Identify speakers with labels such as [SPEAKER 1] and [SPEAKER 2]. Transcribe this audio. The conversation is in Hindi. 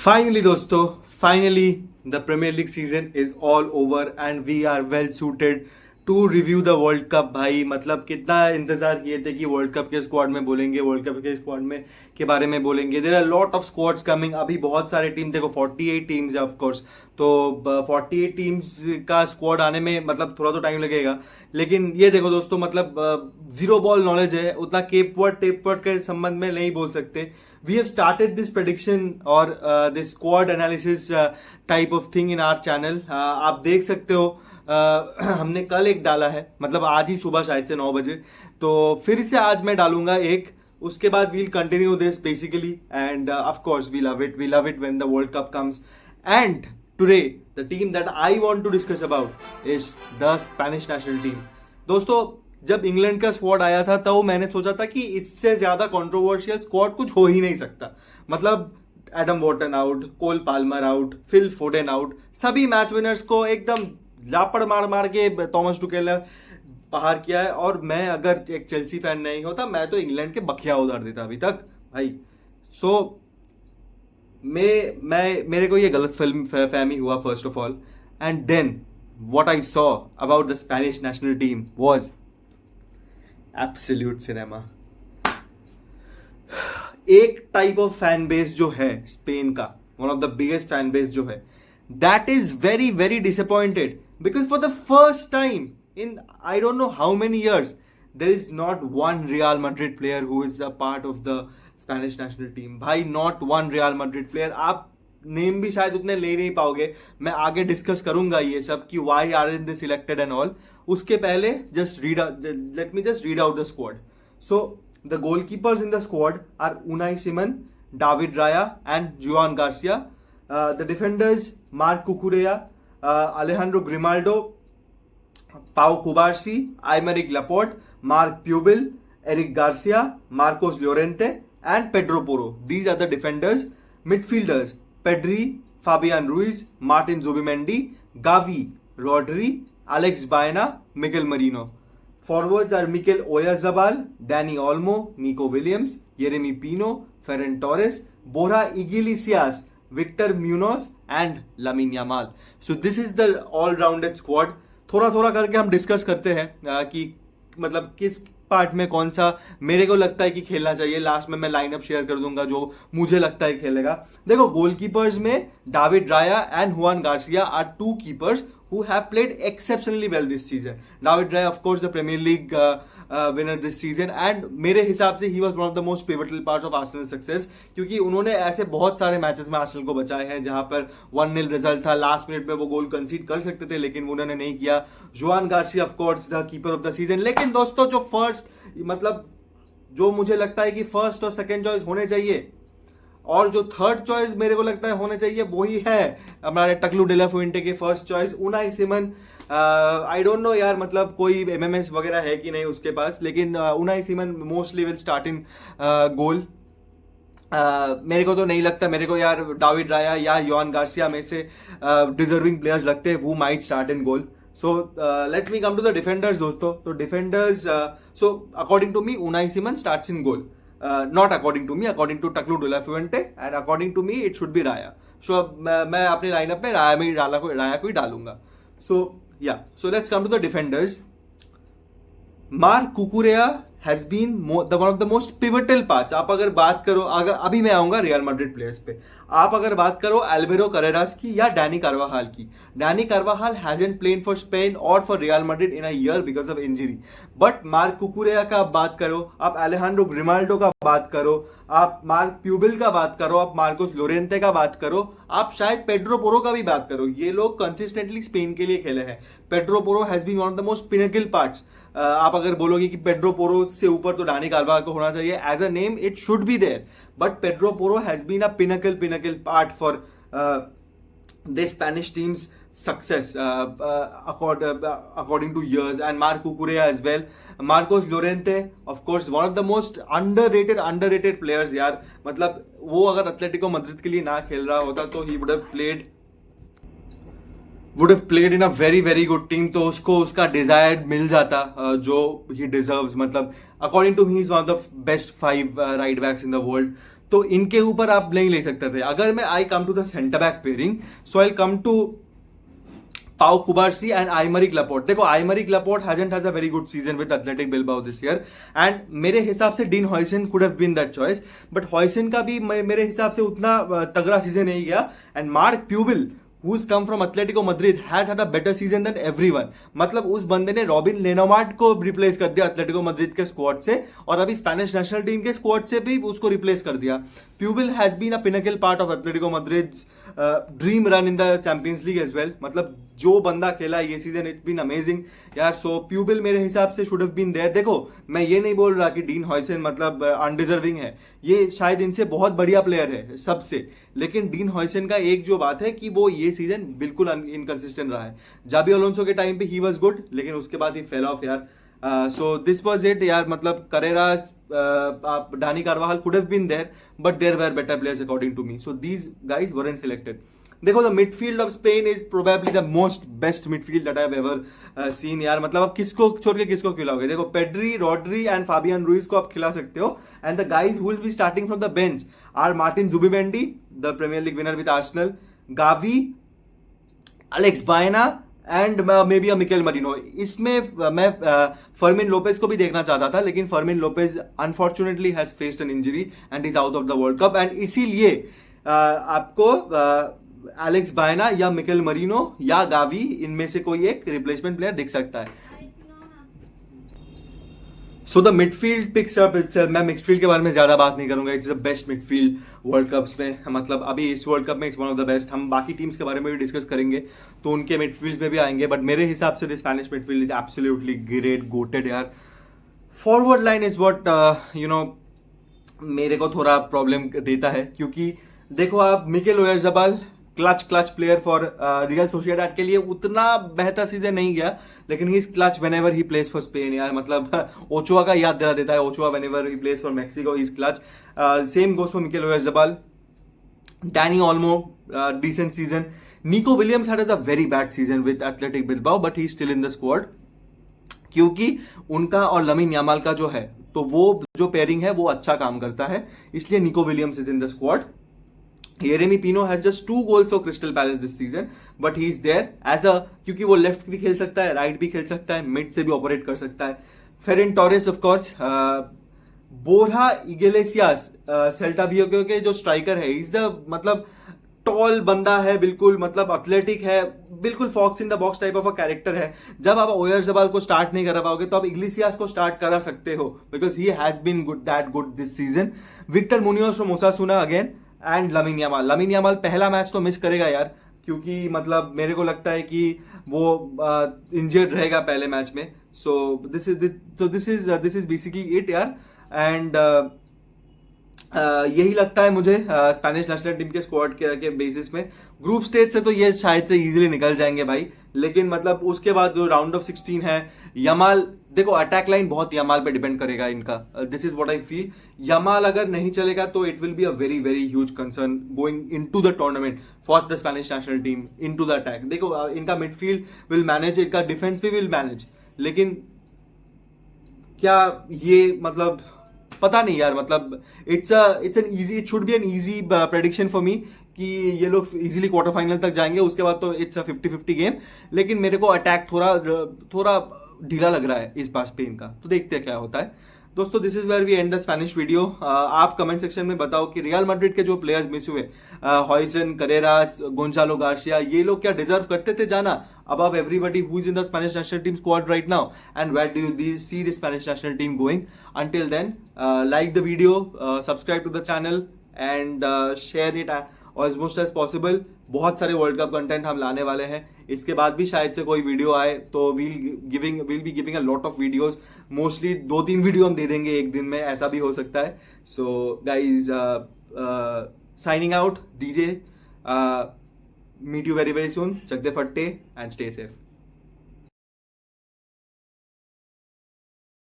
[SPEAKER 1] Finally, दोस्तों, finally the Premier League season is all over and we are well suited to review the World Cup. भाई मतलब कितना इंतजार किए थे कि वर्ल्ड कप के स्क्वाड में बोलेंगे, वर्ल्ड कप के स्क्वाड में के बारे में बोलेंगे. There are lot of squads coming. अभी बहुत सारे टीम, देखो 48 टीम्स है ऑफ कोर्स, तो 48 टीम्स का स्क्वाड आने में मतलब थोड़ा तो टाइम लगेगा. लेकिन ये देखो दोस्तों, मतलब जीरो बॉल नॉलेज है, उतना टेपवर्ड के संबंध में नहीं बोल सकते. We have started this prediction or this squad analysis type of thing in our channel. आप देख सकते हो हमने कल एक डाला है, मतलब आज ही सुबह शायद से 9 बजे. तो फिर से आज मैं डालूंगा एक. उसके बाद we'll continue this basically and of course we love it when the World Cup comes. And today the team that I want to discuss about is the Spanish national team. दोस्तों, जब इंग्लैंड का स्क्वाड आया था तो मैंने सोचा था कि इससे ज्यादा कंट्रोवर्शियल स्क्वाड कुछ हो ही नहीं सकता. मतलब Adam Wharton out, Cole Palmer out, Phil Foden out, सभी मैच विनर्स को एकदम लापड़ मार के थॉमस टुकेल ने बाहर किया है. और मैं अगर एक चेल्सी फैन नहीं होता, मैं तो इंग्लैंड के बखिया उधार देता अभी तक भाई. सो मेरे को ये गलत फहमी हुआ first of all, and then what I saw about the Spanish national team was absolute cinema. एक टाइप ऑफ फैन बेस जो है स्पेन का, one of the biggest fan base जो है, that is very very disappointed because for the first time in I don't know how many years there is not one Real Madrid player who is a part of the Spanish national team. भाई, not one Real Madrid player. आप नेम भी शायद उतने ले नहीं पाओगे. मैं आगे डिस्कस करूंगा ये सब कि व्हाई आर इन दे सिलेक्टेड एंड ऑल. उसके पहले let me just read out the squad. So the goalkeepers in the squad are Unai Simón, David Raya and Joan García. The defenders Marc Cucurella, Alejandro Grimaldo, Pau Cubarsí, Aymeric Laporte, Marc Pubill, Eric García, Marcos llorente and Pedro Porro. These are the defenders. Midfielders Pedri, Fabian Ruiz, Martin Zubimendi, Gavi, Rodri, Alex Baena, Miguel Merino. Forwards are Mikel Oyarzabal, Dani Olmo, Nico Williams, Yeremy Pino, Ferran Torres, Borja Iglesias, Victor Munoz and Lamine Yamal. So this is the all-rounded squad. थोड़ा करके हम डिस्कस करते हैं कि मतलब किस पार्ट में कौन सा मेरे को लगता है कि खेलना चाहिए. लास्ट में मैं लाइनअप शेयर कर दूंगा जो मुझे लगता है खेलेगा. देखो, गोलकीपर्स में David Raya and Juan Garcia are two keepers who have played exceptionally well this season. David Raya, of course, the Premier League winner this season, and मेरे हिसाब से he was one of the most pivotal parts of Arsenal's success, क्योंकि उन्होंने ऐसे बहुत सारे मैचेस में आर्सेनल को बचाए हैं जहां पर 1-0 रिजल्ट था, लास्ट मिनट में वो गोल कंसीड कर सकते थे लेकिन उन्होंने नहीं किया. जुआन Garcia of course the keeper of the season. लेकिन दोस्तों, जो फर्स्ट मतलब जो मुझे लगता है कि फर्स्ट और सेकेंड चॉइस होने चाहिए और जो थर्ड चॉइस मेरे को लगता है होने चाहिए, वही है हमारे टकलू डेला फुएंटे के first choice Unai Simón. I don't know यार, मतलब कोई एमएमएस वगैरह है कि नहीं उसके पास, लेकिन Unai सिमन mostly will start in गोल. मेरे को तो नहीं लगता. मेरे को यार डेविड राया या योहान गार्सिया में से डिजर्विंग प्लेयर्स लगते हैं वो might start in goal. So let me come to the defenders दोस्तों. तो defenders, so according to me Unai Simón starts in goal. Not according to me, according to Taklu De La Fuente, and according to me it should be Raya. So मैं अपने लाइनअप में राया को ही डालूंगा. So yeah, so let's come to the defenders. Marc Cucurella has been one of the most pivotal parts. आप अगर बात करो, अगर अभी मैं आऊंगा रियल मैड्रिड प्लेयर्स पे, आप अगर बात करो एल्वेरो करेरास की या डैनी कार्वाहाल की. Dani Carvajal hasn't played for Spain और for Real Madrid in a year because of injury. But Marc Cucurella का बात करो, आप अलेहांड्रो ग्रिमाल्डो का बात करो, आप मार्क प्यूबिल का बात करो, आप मार्कोस लोरेंते का बात करो, आप शायद पेड्रो पोरो का भी बात करो. ये लोग कंसिस्टेंटली स्पेन के लिए खेले हैं. Pedro Porro has been one of the most pinnacle parts. आप अगर बोलोगे कि पेड्रो पोरो से ऊपर तो डानी कार्वाहाल को होना चाहिए, as a name it should be there, but Pedro Porro has been a pinnacle part for the Spanish team's success according to years, and Marc Cucurella as well. Marcos Llorente, of course, one of the most underrated players यार. मतलब वो अगर एथलेटिको मैड्रिड के लिए ना खेल रहा होता तो he would have played in a very good team. तो उसको उसका desired मिल जाता जो he deserves. मतलब according to me he is one of the best 5 right backs in the world. तो इनके ऊपर आप नहीं ले सकते थे. अगर मैं I come to the centre back pairing, so I come to Pau Cubarsí and Aymeric Laporte. देखो Aymeric Laporte hasn't had a very good season with Athletic Bilbao this year, and मेरे हिसाब से Dean Huijsen could have been that choice, but Huijsen का भी मेरे हिसाब से उतना तगड़ा सीजन नहीं गया. And Marc Pubil, who's come from Atletico Madrid, has had a better season than everyone. मतलब उस बंदे ने रॉबिन लेनोमार्ट को रिप्लेस कर दिया एटलेटिको मद्रिद के स्क्वाड से, और अभी स्पेनिश नेशनल टीम के स्क्वाड से भी उसको रिप्लेस कर दिया. Pubill has been a pinnacle part of Atlético Madrid's dream run in the Champions League as well. मतलब जो बंदा खेला ये सीजन, इट्स बीन अमेजिंग यार. सो प्यूबिल मेरे हिसाब से शुड हैव बीन देयर. देखो मैं ये नहीं बोल रहा कि डीन हॉयसन मतलब अनडिजर्विंग है, ये शायद इनसे बहुत बढ़िया प्लेयर है सबसे, लेकिन डीन हॉयसन का एक जो बात है कि वो ये सीजन बिल्कुल इनकंसिस्टेंट रहा है. जाबी अलोंसो के टाइम पे ही वाज गुड, लेकिन उसके बाद ही फेल ऑफ यार. सो दिस वाज इट यार. मतलब Carreras, Dani Carvajal could have been there, but there were better players according to me. So these guys weren't selected. देखो the midfield of Spain is probably the most best midfield that I have ever seen यार. मतलब आप किसको छोड़ के किसको खिलाओगे? देखो Pedri, Rodri and Fabián Ruiz को आप खिला सकते हो, and the guys who will be starting from the bench are Martín Zubimendi, the Premier League winner with Arsenal, Gavi, Alex Baena and maybe Mikel Merino. इसमें मैं फर्मिन लोपेज को भी देखना चाहता था, लेकिन Fermin Lopez unfortunately has faced an injury and is out of the world cup, and इसीलिए आपको एलेक्स बायना या मिकेल मरीनो या गावी, इनमें से कोई एक रिप्लेसमेंट प्लेयर दिख सकता है. So the midfield picks up itself. मैं मिडफील्ड के बारे में ज्यादा बात नहीं करूंगा. It's the best midfield world cups में. मतलब अभी इस वर्ल्ड कप में it's one of the best. हम बाकी टीम्स के बारे में भी डिस्कस करेंगे तो उनके मिडफील्ड में भी आएंगे, बट मेरे हिसाब से the Spanish midfield is absolutely great, goated यार. Forward line is what you know मेरे को थोड़ा प्रॉब्लम देता है, क्योंकि देखो आप Mikel Oyarzabal clutch player for Real Sociedad के लिए उतना बेहतर सीजन नहीं गया, लेकिन he is clutch whenever he plays for Spain यार. मतलब ओचुआ का याद दिला देता है. Ochoa whenever he plays for Mexico he is clutch. Same goes for Mikel Oyarzabal. Dani Olmo decent season. Nico Williams had a very bad season with Athletic Bilbao, but he still in the squad, क्योंकि उनका और लमीन यामाल का जो है, तो वो जो पेयरिंग है वो अच्छा काम करता है, इसलिए Nico Williams is in the squad. Yeremy Pino has just 2 goals for Crystal Palace this season, but he is there as a, क्योंकि वो लेफ्ट भी खेल सकता है, राइट भी खेल सकता है, मिड से भी ऑपरेट कर सकता है. Ferran Torres of course. Borja Iglesias Celta Vigo के जो स्ट्राइकर है, इज द मतलब टॉल बंदा है बिल्कुल, मतलब एथलेटिक है बिल्कुल, fox in the box type of a character है. जब आप ओयारज़ाबाल को स्टार्ट नहीं करा पाओगे तो आप इग्लेसियास को स्टार्ट करा सकते हो, because he has been good this season. Víctor Muñoz from Osasuna again, and Lamine Yamal पहला मैच तो मिस करेगा यार, क्योंकि मतलब मेरे को लगता है कि वो इंजर्ड रहेगा पहले मैच में. So this is basically it यार. एंड यही लगता है मुझे स्पेनिश नेशनल टीम के स्क्वाड के बेसिस में. ग्रुप स्टेज से तो ये शायद से इजीली निकल जाएंगे भाई, लेकिन मतलब उसके बाद जो राउंड ऑफ 16 है, यमाल, देखो अटैक लाइन बहुत यमाल पे डिपेंड करेगा इनका. This is what I feel. Yamal अगर नहीं चलेगा तो it will be a very very huge concern going into the tournament for the Spanish national team into the attack. देखो इनका मिडफील्ड विल मैनेज, इनका डिफेंस भी विल मैनेज, लेकिन क्या ये मतलब पता नहीं यार. मतलब it's an easy, it should be an easy prediction for me कि ये लोग इजीली क्वार्टर फाइनल तक जाएंगे, उसके बाद तो इट्स अ 50-50 गेम. लेकिन मेरे को अटैक थोड़ा ढीला लग रहा है इस बार स्पेन का, तो देखते हैं क्या होता है. दोस्तों this is where we end the Spanish video. आप कमेंट सेक्शन में बताओ कि रियल मैड्रिड के जो प्लेयर्स मिस हुए, हॉयसन, करेरास, गोंजालो गार्सिया, ये लोग क्या डिजर्व करते थे जाना above everybody who is in the Spanish national team squad right now, and where do you see the Spanish national team going? Until then, like the video, subscribe to the channel, and share it as much as possible. बहुत सारे वर्ल्ड कप कंटेंट हम लाने वाले हैं. इसके बाद भी शायद से कोई वीडियो आए तो we'll be giving a lot of videos. Mostly 2-3 video हम दे देंगे एक दिन में, ऐसा भी हो सकता है. So guys signing out, DJ. Meet you very very soon. Chak de fatte and stay safe.